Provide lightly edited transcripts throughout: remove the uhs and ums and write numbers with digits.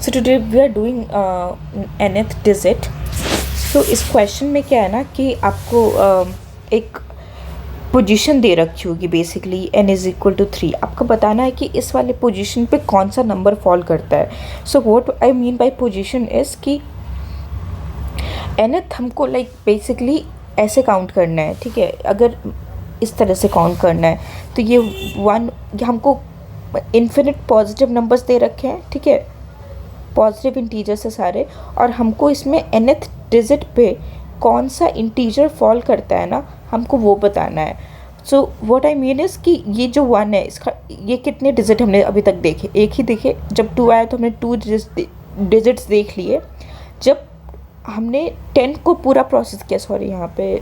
So today we are doing nth digit. तो इस question में क्या है ना कि आपको एक पोजीशन दे रखी होगी, basically n is equal to 3। आपको बताना है कि इस वाले पोजीशन पे कौन सा नंबर फॉल करता है। So what I mean by position is कि nth हमको लाइक बेसिकली ऐसे काउंट करना है, ठीक है। अगर इस तरह से काउंट करना है तो ये हमको इन्फिनिट पॉजिटिव नंबर्स दे रखे हैं, ठीक है, पॉजिटिव इंटीजर्स है सारे, और हमको इसमें nth डिजिट पे कौन सा इंटीजर फॉल करता है ना, हमको वो बताना है। So what I mean is कि ये जो 1 है, इसका ये कितने डिजिट हमने अभी तक देखे, एक ही देखे। जब 2 आया तो हमने 2 डिजिट्स देख लिए। जब हमने 10 को पूरा प्रोसेस किया, सॉरी यहाँ पे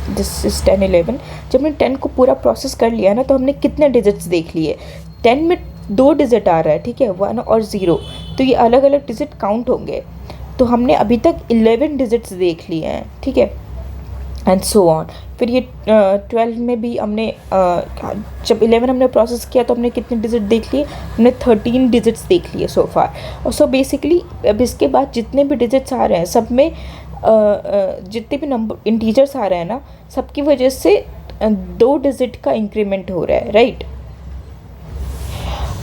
दिस इज़ 10 11, जब हमने 10 को पूरा प्रोसेस कर लिया ना तो हमने कितने डिजिट्स देख लिए। 10 में 2 डिजिट आ रहा है, ठीक है, 1 और 0, तो ये अलग अलग डिजिट काउंट होंगे। तो हमने अभी तक 11 डिजिट्स देख लिए हैं, ठीक है, एंड सो ऑन। फिर ये 12 में भी हमने जब 11 हमने प्रोसेस किया तो हमने कितने डिजिट देख लिए, हमने 13 डिजिट्स देख लिए सो फार। और सो बेसिकली अब इसके बाद जितने भी डिजिट्स आ रहे हैं सब में जितने भी नंबर इंटीजर्स आ रहे हैं ना, सबकी वजह से 2 डिजिट का इंक्रीमेंट हो रहा है, राइट।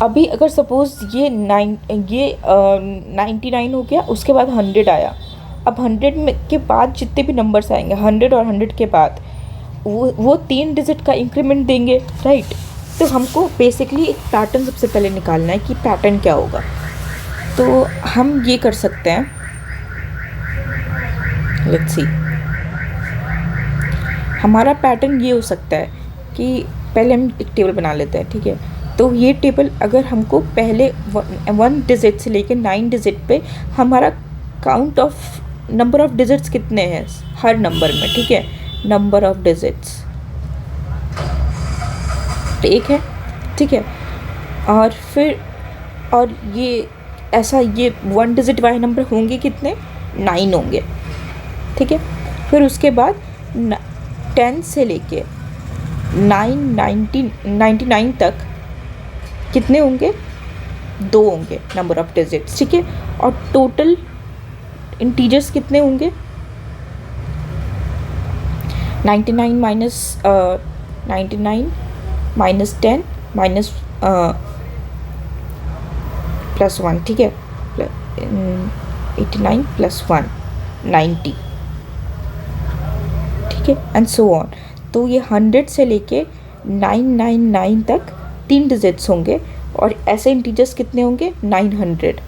अभी अगर सपोज़ ये 99 हो गया, उसके बाद 100 आया। अब 100 में के बाद जितने भी नंबर्स आएंगे 100 और 100 के बाद वो 3 डिजिट का इंक्रीमेंट देंगे, राइट। तो हमको बेसिकली एक पैटर्न सबसे पहले निकालना है कि पैटर्न क्या होगा। तो हम ये कर सकते हैं, लेट्स सी, हमारा पैटर्न ये हो सकता है कि पहले हम एक टेबल बना लेते हैं, ठीक है। तो ये टेबल अगर हमको पहले 1 डिजिट से लेकर 9 डिजिट पे हमारा count of number of digits कितने हैं हर नंबर में, ठीक है, नंबर ऑफ डिजिट्स एक है, ठीक है। और फिर और ये ऐसा ये 1 डिजिट वाले नंबर होंगे कितने, 9 होंगे, ठीक है। फिर उसके बाद 10 से लेके 99 तक कितने होंगे, 2 होंगे नंबर ऑफ डिजिट्स, ठीक है। और टोटल इंटीजर्स कितने होंगे, 99 माइनस 10 माइनस प्लस 1, ठीक है, 89 प्लस 1 90, ठीक है, एंड सो ऑन। तो ये 100 से लेके 999 तक 3 डिजिट्स होंगे, और ऐसे इंटीजर्स कितने होंगे, 900।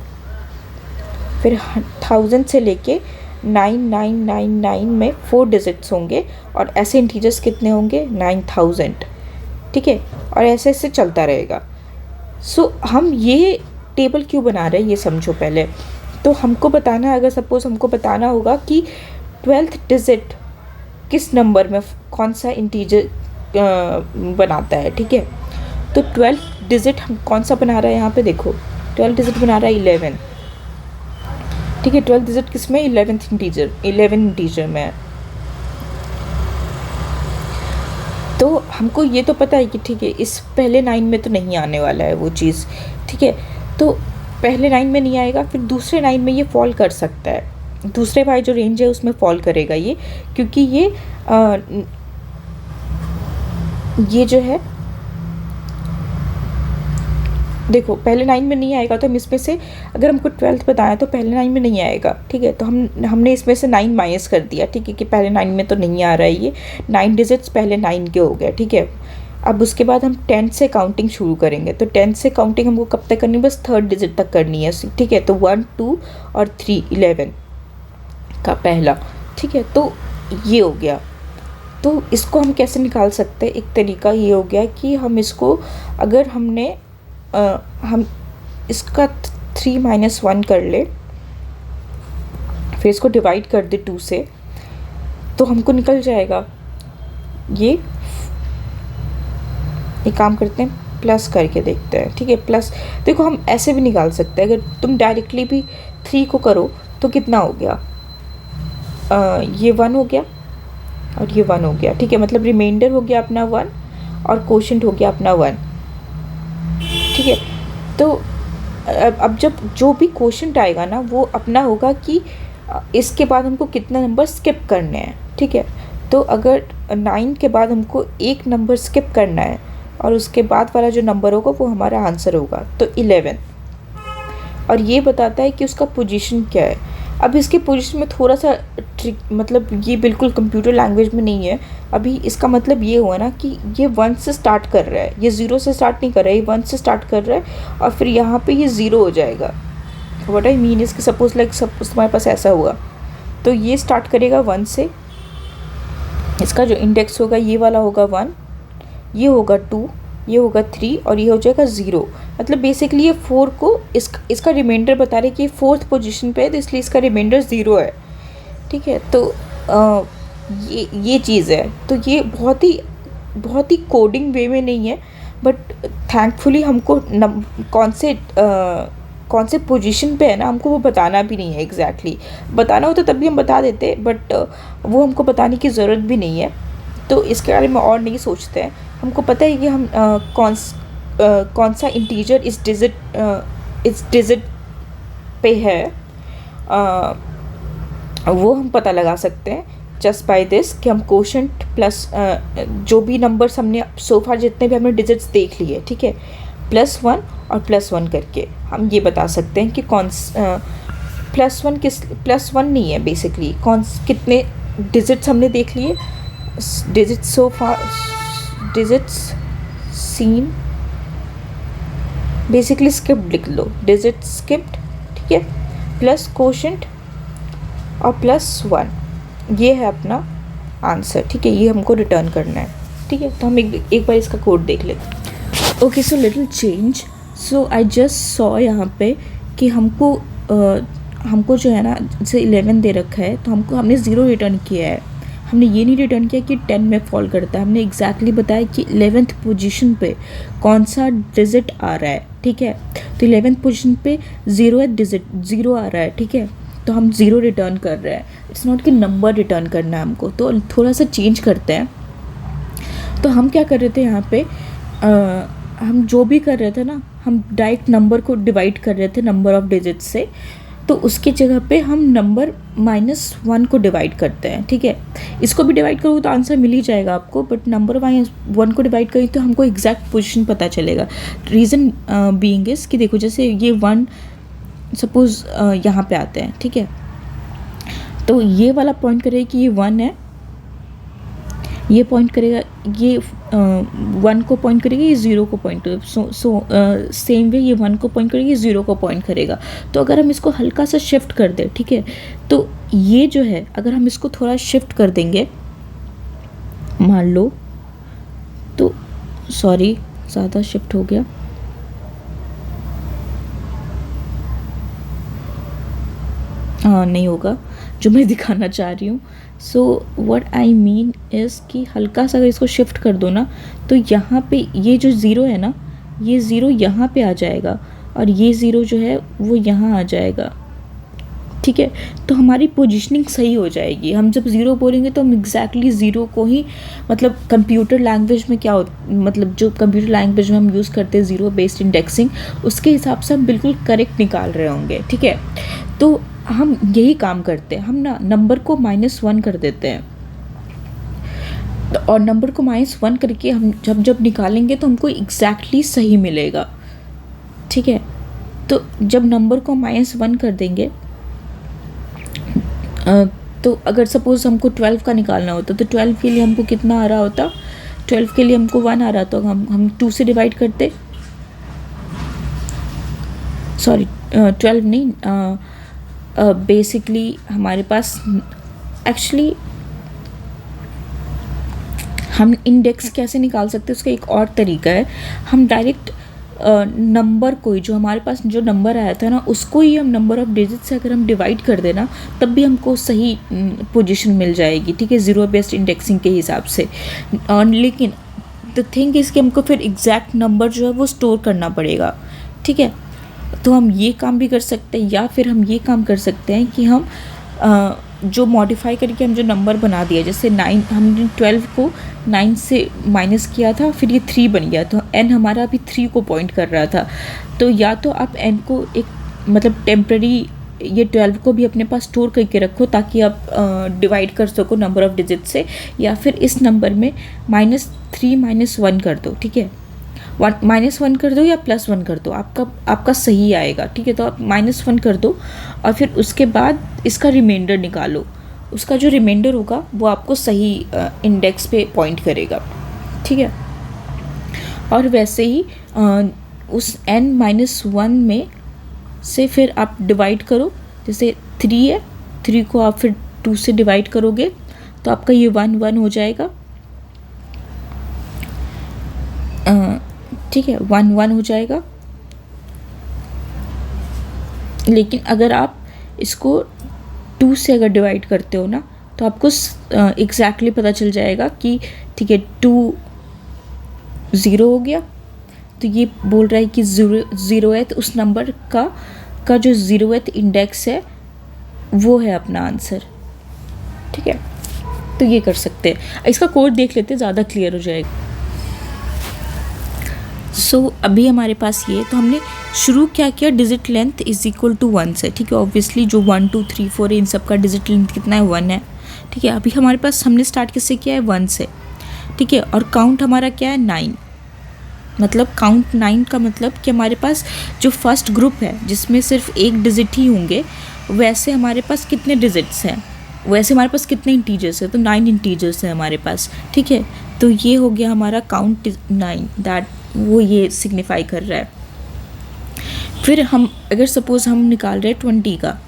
फिर 1000 से लेके 9999 में 4 डिजिट्स होंगे, और ऐसे इंटीजर्स कितने होंगे, 9000, ठीक है। और ऐसे ऐसे चलता रहेगा। सो हम ये टेबल क्यों बना रहे हैं ये समझो पहले। तो हमको बताना है, अगर सपोज़ हमको बताना होगा कि 12th डिजिट किस नंबर में कौन सा इंटीजर बनाता है, ठीक है। तो 12th डिजिट हम कौन सा बना रहा है, यहाँ पे देखो 12th डिजिट बना रहा है 11, ठीक है। 12th डिजिट किस में, 11th इंटीजर, 11 इंटीजर में है। तो हमको ये तो पता है कि ठीक है इस पहले 9 में तो नहीं आने वाला है वो चीज़, ठीक है। तो पहले 9 में नहीं आएगा, फिर दूसरे 9 में ये फॉल कर सकता है, दूसरे वाले जो रेंज है उसमें फॉल करेगा ये, क्योंकि ये जो है देखो पहले 9 में नहीं आएगा, तो हम इसमें से अगर हमको 12th बताया तो पहले 9 में नहीं आएगा, ठीक है। तो हमने इसमें से 9 माइनस कर दिया, ठीक है, कि पहले 9 में तो नहीं आ रहा है ये, 9 डिजिट्स पहले 9 के हो गए, ठीक है। अब उसके बाद हम 10 से काउंटिंग शुरू करेंगे। तो 10 से काउंटिंग हमको कब तक करनी है, बस 3rd डिजिट तक करनी है, ठीक है। तो 1 2 और 3 11 का पहला, ठीक है। तो ये हो गया। तो इसको हम कैसे निकाल सकते हैं, एक तरीका ये हो गया कि हम इसको अगर हमने हम इसका 3 माइनस 1 कर ले, फिर इसको डिवाइड कर दे 2 से, तो हमको निकल जाएगा ये काम करते हैं, प्लस करके देखते हैं, ठीक है। प्लस देखो हम ऐसे भी निकाल सकते हैं, अगर तुम डायरेक्टली भी 3 को करो तो कितना हो गया, ये 1 हो गया और ये 1 हो गया, ठीक है। मतलब रिमाइंडर हो गया अपना 1 और कोशेंट हो गया अपना 1, ठीक है। तो अब जब जो भी क्वेश्चन आएगा ना वो अपना होगा कि इसके बाद हमको कितना नंबर स्किप करने हैं, ठीक है। तो अगर 9 के बाद हमको एक नंबर स्किप करना है और उसके बाद वाला जो नंबर होगा वो हमारा आंसर होगा, तो 11। और ये बताता है कि उसका पोजीशन क्या है। अब इसके पोजीशन में थोड़ा सा ट्रिक, मतलब ये बिल्कुल कंप्यूटर लैंग्वेज में नहीं है। अभी इसका मतलब ये हुआ ना कि ये 1 से स्टार्ट कर रहा है, ये 0 से स्टार्ट नहीं कर रहा है, ये 1 से स्टार्ट कर रहा है और फिर यहाँ पे ये 0 हो जाएगा। व्हाट आई मीन इसके सपोज लाइक सपोज तुम्हारे पास ऐसा हुआ, तो ये स्टार्ट करेगा 1 से, इसका जो इंडेक्स होगा ये वाला होगा 1, ये होगा 2, ये होगा 3 और ये हो जाएगा 0। मतलब बेसिकली ये 4 को इसका रिमाइंडर बता रहे कि ये 4th पोजीशन पे है, तो इसलिए इसका रिमाइंडर 0 है, ठीक है। तो ये चीज़ है। तो ये बहुत ही कोडिंग वे में नहीं है, बट थैंकफुली हमको कौन से पोजीशन पे है ना, हमको वो बताना भी नहीं है एग्जैक्टली। बताना होता तब भी हम बता देते, बट वो हमको बताने की ज़रूरत भी नहीं है। तो इसके बारे में और नहीं सोचते हैं। हमको पता है कि हम कौन सा इंटीजर इस डिजिट पे है, वो हम पता लगा सकते हैं जस्ट बाय दिस कि हम कोशेंट प्लस जो भी नंबर्स हमने सोफा जितने भी हमने डिजिट्स देख लिए, ठीक है, +1 और +1 करके हम ये बता सकते हैं कि +1 नहीं है बेसिकली, कितने डिजिट्स हमने देख लिए, digits sofa, digits seen, basically skipped लिख लो, डिजिट स्किप्ड, ठीक है, प्लस कोशेंट और +1, ये है अपना आंसर, ठीक है। ये हमको रिटर्न करना है, ठीक है। तो हम एक बार इसका कोड देख लेते हैं। Okay, so little change. So I just saw यहाँ पे कि हमको जो है ना, जैसे 11 दे रखा है, तो हमने 0 रिटर्न किया है। हमने ये नहीं रिटर्न किया कि 10 में फॉल करता है, हमने एग्जैक्टली बताया कि 11th पोजीशन पे कौन सा डिजिट आ रहा है, ठीक है। तो 11th पोजीशन पे 0th डिजिट 0 आ रहा है, ठीक है। तो हम 0 रिटर्न कर रहे हैं, इट्स नॉट कि नंबर रिटर्न करना है हमको। तो थोड़ा सा चेंज करते हैं। तो हम क्या कर रहे थे यहाँ पे, हम जो भी कर रहे थे ना, हम डायरेक्ट नंबर को डिवाइड कर रहे थे नंबर ऑफ डिजिट से। तो उसके जगह पे हम नंबर -1 को डिवाइड करते हैं, ठीक है। इसको भी डिवाइड करोगे तो आंसर मिल ही जाएगा आपको, बट नंबर -1 को डिवाइड करें तो हमको एग्जैक्ट पोजीशन पता चलेगा। रीज़न बीइंग इज़ कि देखो, जैसे ये 1 सपोज़ यहाँ पे आते हैं, ठीक है। तो ये वाला पॉइंट करेगा कि ये 1 है, ये पॉइंट करेगा, ये 1 को पॉइंट करेगा, ये 0 को पॉइंट करेगा। सेम वे ये 1 को पॉइंट करेगा, ये 0 को पॉइंट करेगा। तो अगर हम इसको हल्का सा शिफ्ट कर दें, ठीक है, तो ये जो है अगर हम इसको थोड़ा शिफ्ट कर देंगे, मान लो, तो सॉरी ज़्यादा शिफ्ट हो गया, हाँ नहीं होगा जो मैं दिखाना चाह रही हूँ। So what I mean is कि हल्का सा अगर इसको शिफ्ट कर दो ना, तो यहाँ पे ये जो 0 है ना, ये 0 यहाँ पे आ जाएगा और ये 0 जो है वो यहाँ आ जाएगा, ठीक है। तो हमारी पोजीशनिंग सही हो जाएगी। हम जब 0 बोलेंगे तो हम एग्जैक्टली 0 को ही, मतलब कंप्यूटर लैंग्वेज में क्या मतलब जो कंप्यूटर लैंग्वेज में हम यूज़ करते हैं 0 बेस्ड इंडेक्सिंग, उसके हिसाब से हम बिल्कुल करेक्ट निकाल रहे होंगे, ठीक है। तो हम यही काम करते हैं, हम ना नंबर को -1 कर देते हैं, और नंबर को -1 करके हम जब निकालेंगे तो हमको एग्जैक्टली सही मिलेगा, ठीक है। तो जब नंबर को -1 कर देंगे, तो अगर सपोज़ हमको 12 का निकालना होता तो 12 के लिए हमको कितना आ रहा होता, 12 के लिए हमको 1 आ रहा, तो हम 2 से डिवाइड करते, सॉरी 12 नहीं, बेसिकली हमारे पास एक्चुअली हम इंडेक्स कैसे निकाल सकते हैं उसका एक और तरीका है। हम डायरेक्ट नंबर को ही, जो हमारे पास जो नंबर आया था ना, उसको ही हम नंबर ऑफ डिजिट से अगर हम डिवाइड कर देना, तब भी हमको सही पोजीशन मिल जाएगी, ठीक है, 0 बेस्ड इंडेक्सिंग के हिसाब से। और लेकिन द थिंग इज़ कि हमको फिर एग्जैक्ट नंबर जो है वो स्टोर करना पड़ेगा, ठीक है। तो हम ये काम भी कर सकते हैं, या फिर हम ये काम कर सकते हैं कि हम जो मॉडिफाई करके हम जो नंबर बना दिया, जैसे 9, हमने 12 को 9 से माइनस किया था, फिर ये 3 बन गया, तो n हमारा अभी 3 को पॉइंट कर रहा था। तो या तो आप n को एक मतलब टेम्प्रेरी ये 12 को भी अपने पास स्टोर करके रखो ताकि आप डिवाइड कर सको नंबर ऑफ़ डिजिट से, या फिर इस नंबर में -3 -1 कर दो, ठीक है। -1 कर दो या +1 कर दो, आपका सही आएगा, ठीक है। तो आप -1 कर दो और फिर उसके बाद इसका रिमाइंडर निकालो, उसका जो रिमाइंडर होगा वो आपको सही इंडेक्स पे पॉइंट करेगा, ठीक है। और वैसे ही उस n-1 में से फिर आप डिवाइड करो, जैसे 3 है, 3 को आप फिर 2 से डिवाइड करोगे तो आपका ये 1 हो जाएगा, ठीक है, 1 हो जाएगा। लेकिन अगर आप इसको 2 से अगर डिवाइड करते हो ना तो आपको एग्जैक्टली पता चल जाएगा कि ठीक है 2 0 हो गया, तो ये बोल रहा है कि 0th उस नंबर का जो 0th इंडेक्स है वो है अपना आंसर, ठीक है। तो ये कर सकते हैं, इसका कोड देख लेते हैं, ज़्यादा क्लियर हो जाएगा। सो अभी हमारे पास ये, तो हमने शुरू क्या किया, digit length is equal to 1 से, ठीक है। ऑब्वियसली जो 1 2 3 4 इन सब का डिजिट लेंथ कितना है, 1 है, ठीक है। अभी हमारे पास हमने स्टार्ट किससे किया है, 1 से, ठीक है। और काउंट हमारा क्या है, 9, मतलब काउंट 9 का मतलब कि हमारे पास जो फर्स्ट ग्रुप है जिसमें सिर्फ एक डिजिट ही होंगे, वैसे हमारे पास कितने डिजिट्स हैं, वैसे हमारे पास कितने इंटीजर्स हैं, तो 9 इंटीजर्स हैं हमारे पास, ठीक है। तो ये हो गया हमारा काउंट 9, दैट वो ये सिग्निफाई कर रहा है। फिर हम अगर सपोज़ हम निकाल रहे हैं 20 का,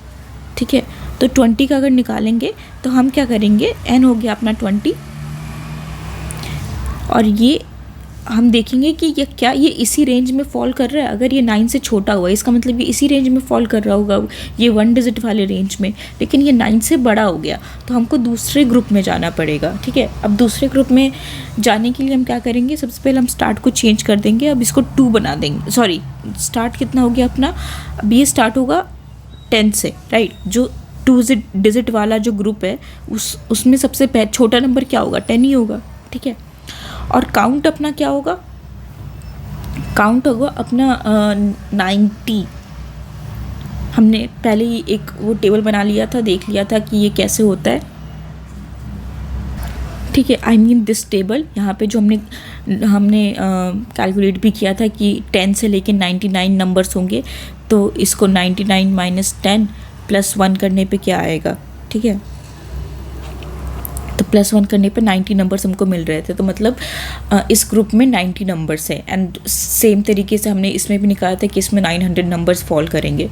ठीक है, तो 20 का अगर निकालेंगे तो हम क्या करेंगे, n हो गया अपना 20, और ये हम देखेंगे कि ये क्या ये इसी रेंज में फॉल कर रहा है। अगर ये 9 से छोटा हुआ है इसका मतलब ये इसी रेंज में फॉल कर रहा होगा, ये 1 डिजिट वाले रेंज में, लेकिन ये 9 से बड़ा हो गया तो हमको दूसरे ग्रुप में जाना पड़ेगा, ठीक है। अब दूसरे ग्रुप में जाने के लिए हम क्या करेंगे, सबसे पहले हम स्टार्ट को चेंज कर देंगे, अब इसको 2 बना देंगे, सॉरी स्टार्ट कितना हो गया अपना, अब ये स्टार्ट होगा 10 से, राइट। जो 2 डिजिट वाला जो ग्रुप है उसमें सबसे छोटा नंबर क्या होगा, 10 ही होगा, ठीक है। और काउंट अपना क्या होगा, काउंट होगा अपना 90। हमने पहले ही एक वो टेबल बना लिया था, देख लिया था कि ये कैसे होता है, ठीक है। आई मीन दिस टेबल, यहाँ पे जो हमने कैलकुलेट भी किया था कि 10 से लेके 99 नंबर्स होंगे, तो इसको 99 - 10 + 1 करने पे क्या आएगा, ठीक है। तो +1 करने पे 90 नंबर्स हमको मिल रहे थे, तो मतलब इस ग्रुप में 90 नंबर्स है। एंड सेम तरीके से हमने इसमें भी निकाला था कि इसमें 900 नंबर्स फॉल करेंगे।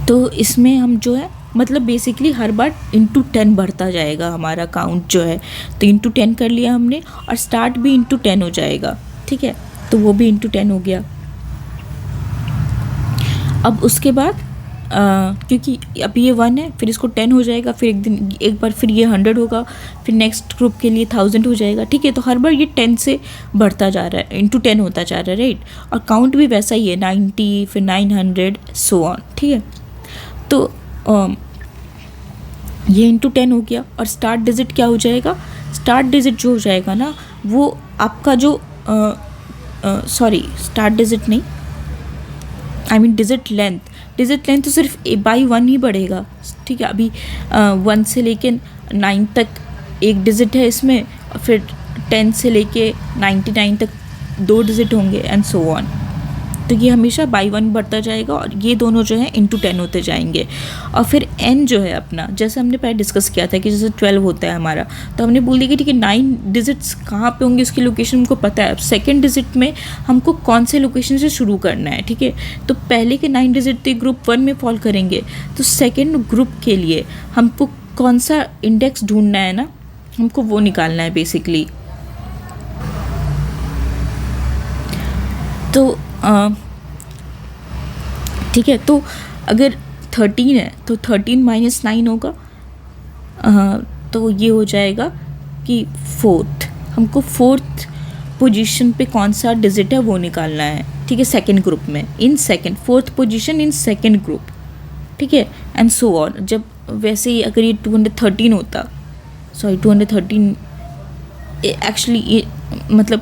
तो इसमें हम जो है मतलब बेसिकली हर बार इंटू 10 बढ़ता जाएगा हमारा काउंट जो है, तो इंटू 10 कर लिया हमने, और स्टार्ट भी इंटू 10 हो जाएगा, ठीक है। तो वो भी इंटू 10 हो गया। अब उसके बाद क्योंकि अब ये 1 है, फिर इसको 10 हो जाएगा, फिर एक बार फिर ये 100 होगा, फिर नेक्स्ट ग्रुप के लिए 1000 हो जाएगा, ठीक है। तो हर बार ये 10 से बढ़ता जा रहा है, इंटू 10 होता जा रहा है, राइट। और काउंट भी वैसा ही है, 90 फिर 900 सो ऑन, ठीक है। तो ये इंटू 10 हो गया। और स्टार्ट डिजिट क्या हो जाएगा, स्टार्ट डिजिट जो हो जाएगा ना वो आपका जो सॉरी स्टार्ट डिजिट नहीं, आई मीन डिजिट लेंथ तो सिर्फ बाई 1 ही बढ़ेगा, ठीक है। अभी 1 से लेके 9 तक एक डिजिट है इसमें, और फिर 10 से लेके 99 तक 2 डिजिट होंगे, एंड सो ऑन। तो ये हमेशा बाई 1 बढ़ता जाएगा, और ये दोनों जो है इंटू 10 होते जाएंगे। और फिर n जो है अपना, जैसे हमने पहले डिस्कस किया था कि जैसे 12 होता है हमारा, तो हमने बोल दिया कि ठीक है 9 डिजिट्स कहाँ पे होंगे उसकी लोकेशन हमको पता है। अब सेकंड डिजिट में हमको कौन से लोकेशन से शुरू करना है, ठीक है। तो पहले के 9 डिजिट थे ग्रुप 1 में फॉल करेंगे, तो सेकेंड ग्रुप के लिए हमको कौन सा इंडेक्स ढूंढना है ना, हमको वो निकालना है बेसिकली। तो ठीक है, तो अगर 13 है तो 13 - 9 होगा, तो ये हो जाएगा कि हमको फोर्थ पोजीशन पे कौन सा डिजिट है वो निकालना है, ठीक है। सेकंड ग्रुप में fourth position in second group, ठीक है। And so on. जब वैसे ही अगर ये 213 होता, सॉरी 213 एक्चुअली ये मतलब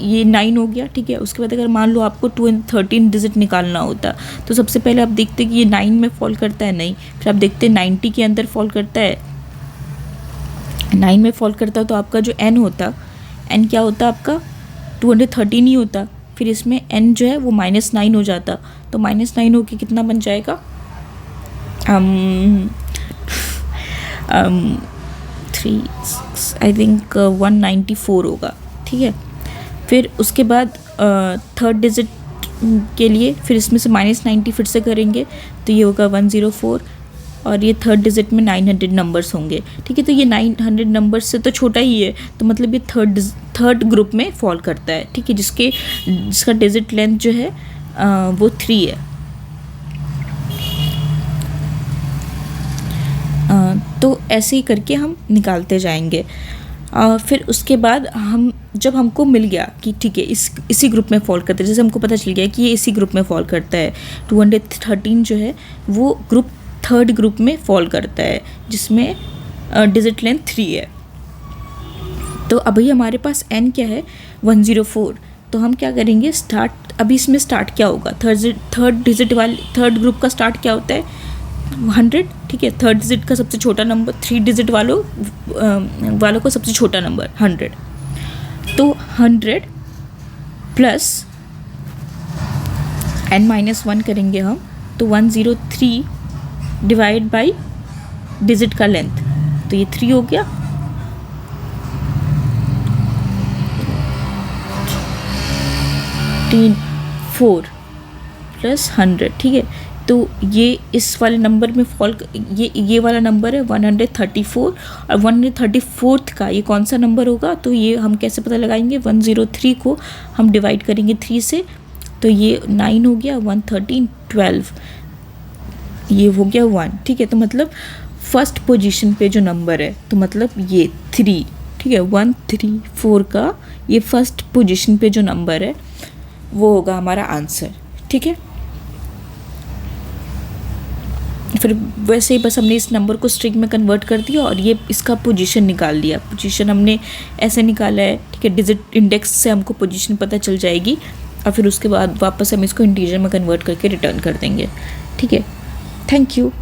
ये 9 हो गया, ठीक है। उसके बाद अगर मान लो आपको 213 डिजिट निकालना होता, तो सबसे पहले आप देखते कि ये 9 में फॉल करता है, नहीं, फिर आप देखते 90 के अंदर फॉल करता है, 9 में फॉल करता है, तो आपका जो n होता, n क्या होता आपका 213 ही होता। फिर इसमें n जो है वो -9 हो जाता, तो -9 होके कितना बन जाएगा 3 आई थिंक 194 होगा, ठीक है। फिर उसके बाद थर्ड डिजिट के लिए फिर इसमें से -90 फिर से करेंगे, तो ये होगा 104, और ये थर्ड डिजिट में 900 नंबर्स होंगे, ठीक है। तो ये 900 नंबर्स से तो छोटा ही है, तो मतलब ये थर्ड ग्रुप में फॉल करता है, ठीक है, जिसका डिजिट लेंथ जो है वो 3 है। तो ऐसे ही करके हम निकालते जाएंगे। फिर उसके बाद जब हमको मिल गया कि ठीक है इसी ग्रुप में फॉल करता है, जैसे हमको पता चल गया कि ये इसी ग्रुप में फॉल करता है, 213 जो है वो थर्ड ग्रुप में फॉल करता है, जिसमें डिजिट लेंथ 3 है। तो अभी हमारे पास n क्या है 104, तो हम क्या करेंगे अभी इसमें स्टार्ट क्या होगा, थर्ड ग्रुप का स्टार्ट क्या होता है 100, ठीक है। थर्ड डिजिट का सबसे छोटा नंबर, 3 डिजिट वालों को सबसे छोटा नंबर 100, तो 100 प्लस n-1 करेंगे हम, तो 103 डिवाइड बाई डिजिट का लेंथ, तो ये 3 हो गया। तीन 4 प्लस 100, ठीक है। तो ये इस वाले नंबर में ये वाला नंबर है 134, और 134th का ये कौन सा नंबर होगा, तो ये हम कैसे पता लगाएंगे, 103 को हम डिवाइड करेंगे 3 से, तो ये 9 हो गया, 113 12, ये हो गया 1, ठीक है। तो मतलब फर्स्ट पोजीशन पे जो नंबर है, तो मतलब ये 3, ठीक है, 134 का ये फर्स्ट पोजीशन पे जो नंबर है वो होगा हमारा आंसर, ठीक है। फिर वैसे ही बस हमने इस नंबर को स्ट्रिंग में कन्वर्ट कर दिया और ये इसका पोजीशन निकाल लिया। पोजीशन हमने ऐसे निकाला है, ठीक है, डिजिट इंडेक्स से हमको पोजीशन पता चल जाएगी, और फिर उसके बाद वापस हम इसको इंटीजर में कन्वर्ट करके रिटर्न कर देंगे, ठीक है। Thank you.